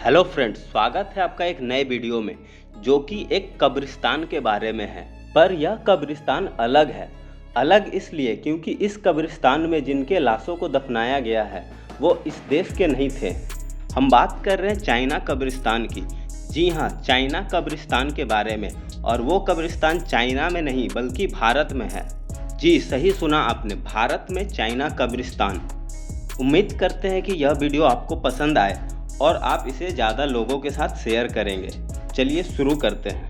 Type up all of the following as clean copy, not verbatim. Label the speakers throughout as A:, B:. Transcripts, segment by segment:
A: Hello friends, स्वागत है आपका एक नए वीडियो में जो कि एक कब्रिस्तान के बारे में है। पर यह कब्रिस्तान अलग है। अलग इसलिए क्योंकि इस कब्रिस्तान में जिनके लाशों को दफनाया गया है वो इस देश के नहीं थे। हम बात कर रहे हैं चाइना कब्रिस्तान की। जी हाँ, चाइना कब्रिस्तान के बारे में। और वो कब्रिस्तान चाइना में नहीं बल्कि भारत में है। जी सही सुना आपने, भारत में चाइना कब्रिस्तान। उम्मीद करते हैं कि यह वीडियो आपको पसंद आए और आप इसे ज़्यादा लोगों के साथ शेयर करेंगे। चलिए शुरू करते हैं।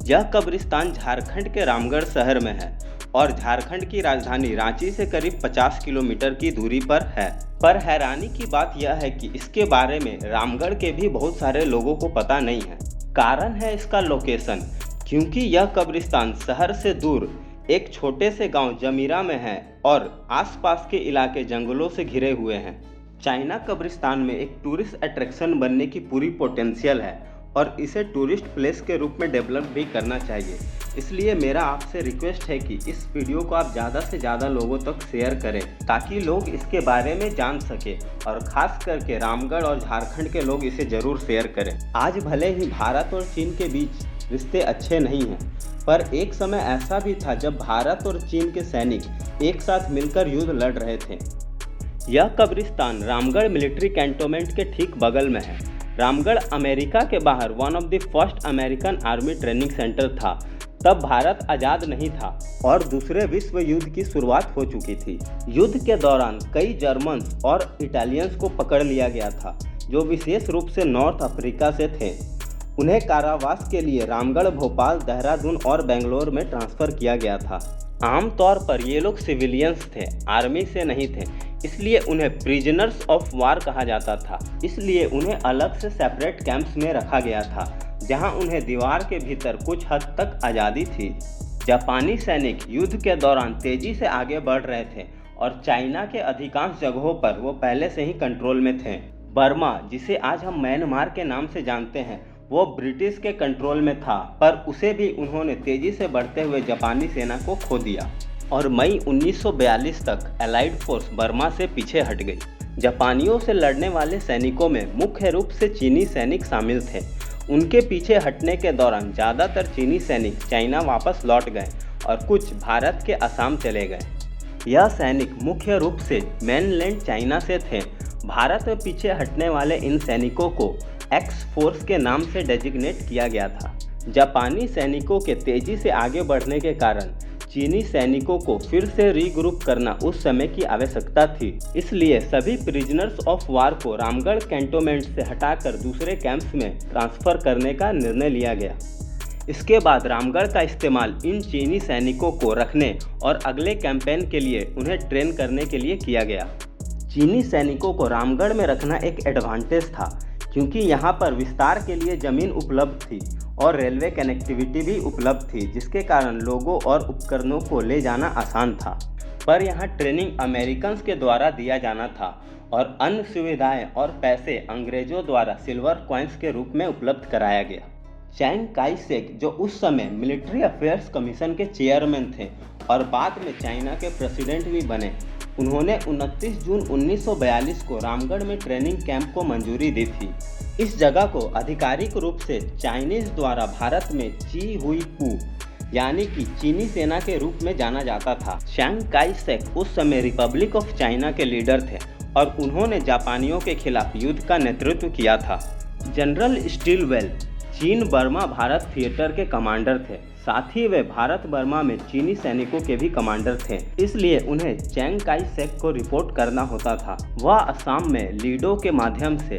A: यह कब्रिस्तान झारखंड के रामगढ़ शहर में है और झारखंड की राजधानी रांची से करीब 50 किलोमीटर की दूरी पर है। पर हैरानी की बात यह है कि इसके बारे में रामगढ़ के भी बहुत सारे लोगों को पता नहीं है। कारण है इसका लोकेशन, क्योंकि यह कब्रिस्तान शहर से दूर एक छोटे से गांव जमीरा में है और आसपास के इलाके जंगलों से घिरे हुए हैं। चाइना कब्रिस्तान में एक टूरिस्ट अट्रैक्शन बनने की पूरी पोटेंशियल है और इसे टूरिस्ट प्लेस के रूप में डेवलप भी करना चाहिए। इसलिए मेरा आपसे रिक्वेस्ट है कि इस वीडियो को आप ज़्यादा से ज़्यादा लोगों तक शेयर करें ताकि लोग इसके बारे में जान सके और ख़ास करके रामगढ़ और झारखंड के लोग इसे ज़रूर शेयर करें। आज भले ही भारत और चीन के बीच रिश्ते अच्छे नहीं हैं, पर एक समय ऐसा भी था जब भारत और चीन के सैनिक एक साथ मिलकर युद्ध लड़ रहे थे। यह कब्रिस्तान रामगढ़ मिलिट्री कैंटोनमेंट के ठीक बगल में है। रामगढ़ अमेरिका के बाहर one of the first American army training centre था। तब भारत आज़ाद नहीं था और दूसरे विश्व युद्ध की शुरुआत हो चुकी थी। युद्ध के दौरान कई जर्मन्स और इटालियंस को पकड़ लिया गया था जो विशेष रूप से नॉर्थ अफ्रीका से थे। उन्हें कारावास के लिए रामगढ़, भोपाल, देहरादून और बेंगलोर में ट्रांसफ़र किया गया था। आमतौर पर ये लोग सिविलियंस थे, आर्मी से नहीं थे, इसलिए उन्हें प्रिजनर्स ऑफ वार कहा जाता था। इसलिए उन्हें अलग से सेपरेट कैंप्स में रखा गया था जहां उन्हें दीवार के भीतर कुछ हद तक आज़ादी थी। जापानी सैनिक युद्ध के दौरान तेज़ी से आगे बढ़ रहे थे और चाइना के अधिकांश जगहों पर वो पहले से ही कंट्रोल में थे। बर्मा, जिसे आज हम म्यांमार के नाम से जानते हैं, वो ब्रिटिश के कंट्रोल में था, पर उसे भी उन्होंने तेज़ी से बढ़ते हुए जापानी सेना को खो दिया और मई 1942 तक एलाइड फोर्स बर्मा से पीछे हट गई। जापानियों से लड़ने वाले सैनिकों में मुख्य रूप से चीनी सैनिक शामिल थे। उनके पीछे हटने के दौरान ज़्यादातर चीनी सैनिक चाइना वापस लौट गए और कुछ भारत के असम चले गए। यह सैनिक मुख्य रूप से मेनलैंड चाइना से थे। भारत में पीछे हटने वाले इन सैनिकों को एक्स फोर्स के नाम से डेजिग्नेट किया गया था। जापानी सैनिकों के तेज़ी से आगे बढ़ने के कारण चीनी सैनिकों को फिर से रीग्रुप करना उस समय की आवश्यकता थी। इसलिए सभी प्रिजनर्स ऑफ वार को रामगढ़ कैंटोनमेंट से हटाकर दूसरे कैंप्स में ट्रांसफ़र करने का निर्णय लिया गया। इसके बाद रामगढ़ का इस्तेमाल इन चीनी सैनिकों को रखने और अगले कैंपेन के लिए उन्हें ट्रेन करने के लिए किया गया। चीनी सैनिकों को रामगढ़ में रखना एक एडवांटेज था क्योंकि यहाँ पर विस्तार के लिए ज़मीन उपलब्ध थी और रेलवे कनेक्टिविटी भी उपलब्ध थी, जिसके कारण लोगों और उपकरणों को ले जाना आसान था। पर यहाँ ट्रेनिंग अमेरिकन्स के द्वारा दिया जाना था और अन्य सुविधाएं और पैसे अंग्रेजों द्वारा सिल्वर कॉइन्स के रूप में उपलब्ध कराया गया। चियांग काई शेक, जो उस समय मिलिट्री अफेयर्स कमीशन के चेयरमैन थे और बाद में चाइना के प्रेसिडेंट भी बने, उन्होंने 29 जून 1942 को रामगढ़ में ट्रेनिंग कैंप को मंजूरी दी थी। इस जगह को आधिकारिक रूप से चाइनीज द्वारा भारत में ची हुई कू यानी कि चीनी सेना के रूप में जाना जाता था। चियांग काई शेक उस समय रिपब्लिक ऑफ चाइना के लीडर थे और उन्होंने जापानियों के खिलाफ युद्ध का नेतृत्व किया था। जनरल स्टिलवेल चीन बर्मा भारत थिएटर के कमांडर थे। साथ ही वे भारत बर्मा में चीनी सैनिकों के भी कमांडर थे, इसलिए उन्हें चियांग काई शेक को रिपोर्ट करना होता था। वह असम में लीडो के माध्यम से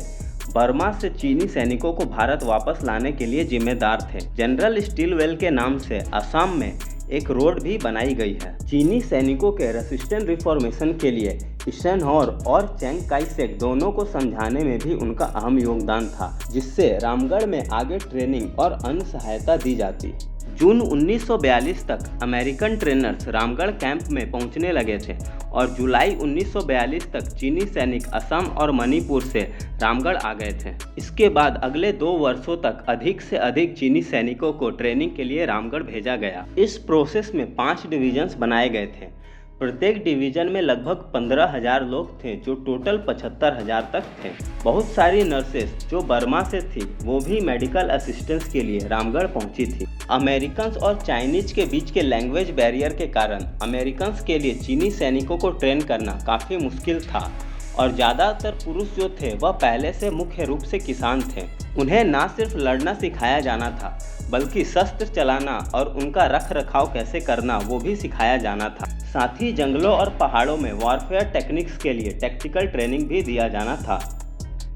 A: बर्मा से चीनी सैनिकों को भारत वापस लाने के लिए जिम्मेदार थे। जनरल स्टिलवेल के नाम से असम में एक रोड भी बनाई गई है। चीनी सैनिकों के रेसिस्टेंट रिफॉर्मेशन के लिए इसेनहोर और चियांग काई शेक दोनों को समझाने में भी उनका अहम योगदान था, जिससे रामगढ़ में आगे ट्रेनिंग और अन्य सहायता दी जाती। जून 1942 तक अमेरिकन ट्रेनर्स रामगढ़ कैंप में पहुंचने लगे थे और जुलाई 1942 तक चीनी सैनिक असम और मणिपुर से रामगढ़ आ गए थे। इसके बाद अगले 2 वर्षों तक अधिक से अधिक चीनी सैनिकों को ट्रेनिंग के लिए रामगढ़ भेजा गया। इस प्रोसेस में 5 डिवीजन्स बनाए गए थे। प्रत्येक डिवीजन में लगभग 15,000 लोग थे, जो टोटल 75,000 तक थे। बहुत सारी नर्सेस जो बर्मा से थी वो भी मेडिकल असिस्टेंस के लिए रामगढ़ पहुंची थी। अमेरिकन्स और चाइनीज के बीच के लैंग्वेज बैरियर के कारण अमेरिकन्स के लिए चीनी सैनिकों को ट्रेन करना काफ़ी मुश्किल था और ज़्यादातर पुरुष जो थे वह पहले से मुख्य रूप से किसान थे। उन्हें ना सिर्फ लड़ना सिखाया जाना था बल्कि शस्त्र चलाना और उनका रख रखाव कैसे करना वो भी सिखाया जाना था। साथ ही जंगलों और पहाड़ों में वॉरफेयर टेक्निक्स के लिए टैक्टिकल ट्रेनिंग भी दिया जाना था।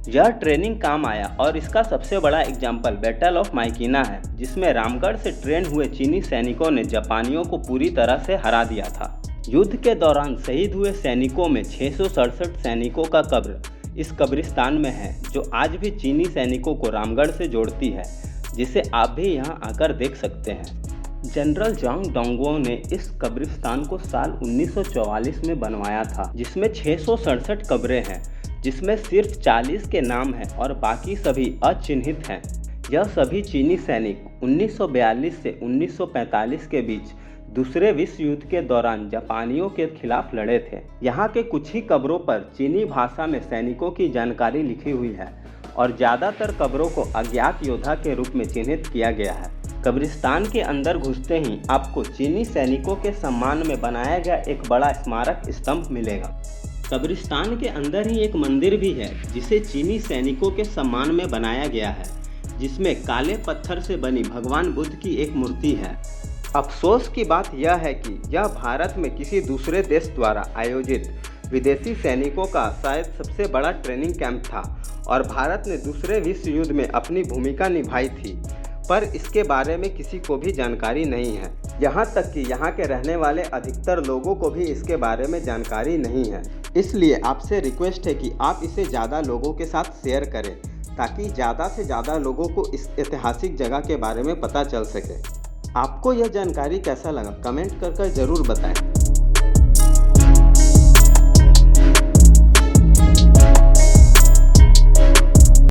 A: यह ट्रेनिंग काम आया और इसका सबसे बड़ा एग्जाम्पल बैटल ऑफ माइकिना है, जिसमें रामगढ़ से ट्रेन हुए चीनी सैनिकों ने जापानियों को पूरी तरह से हरा दिया था। युद्ध के दौरान शहीद हुए सैनिकों में 667 सैनिकों का कब्र इस कब्रिस्तान में है, जो आज भी चीनी सैनिकों को रामगढ़ से जोड़ती है, जिसे आप भी यहां आकर देख सकते हैं। जनरल जांग डोंगो ने इस कब्रिस्तान को साल 1944 में बनवाया था, जिसमें 667 कब्रें हैं, जिसमें सिर्फ 40 के नाम हैं और बाकी सभी अचिन्हित हैं। यह सभी चीनी सैनिक 1942 से 1945 के बीच दूसरे विश्व युद्ध के दौरान जापानियों के खिलाफ लड़े थे। यहाँ के कुछ ही कब्रों पर चीनी भाषा में सैनिकों की जानकारी लिखी हुई है और ज़्यादातर कब्रों को अज्ञात योद्धा के रूप में चिन्हित किया गया है। कब्रिस्तान के अंदर घुसते ही आपको चीनी सैनिकों के सम्मान में बनाया गया एक बड़ा स्मारक स्तंभ मिलेगा। कब्रिस्तान के अंदर ही एक मंदिर भी है, जिसे चीनी सैनिकों के सम्मान में बनाया गया है, जिसमें काले पत्थर से बनी भगवान बुद्ध की एक मूर्ति है। अफसोस की बात यह है कि यह भारत में किसी दूसरे देश द्वारा आयोजित विदेशी सैनिकों का शायद सबसे बड़ा ट्रेनिंग कैंप था और भारत ने दूसरे विश्व युद्ध में अपनी भूमिका निभाई थी, पर इसके बारे में किसी को भी जानकारी नहीं है। यहाँ तक कि यहाँ के रहने वाले अधिकतर लोगों को भी इसके बारे में जानकारी नहीं है। इसलिए आपसे रिक्वेस्ट है कि आप इसे ज़्यादा लोगों के साथ शेयर करें, ताकि ज़्यादा से ज़्यादा लोगों को इस ऐतिहासिक जगह के बारे में पता चल सके। आपको यह जानकारी कैसा लगा कमेंट कर ज़रूर बताएं।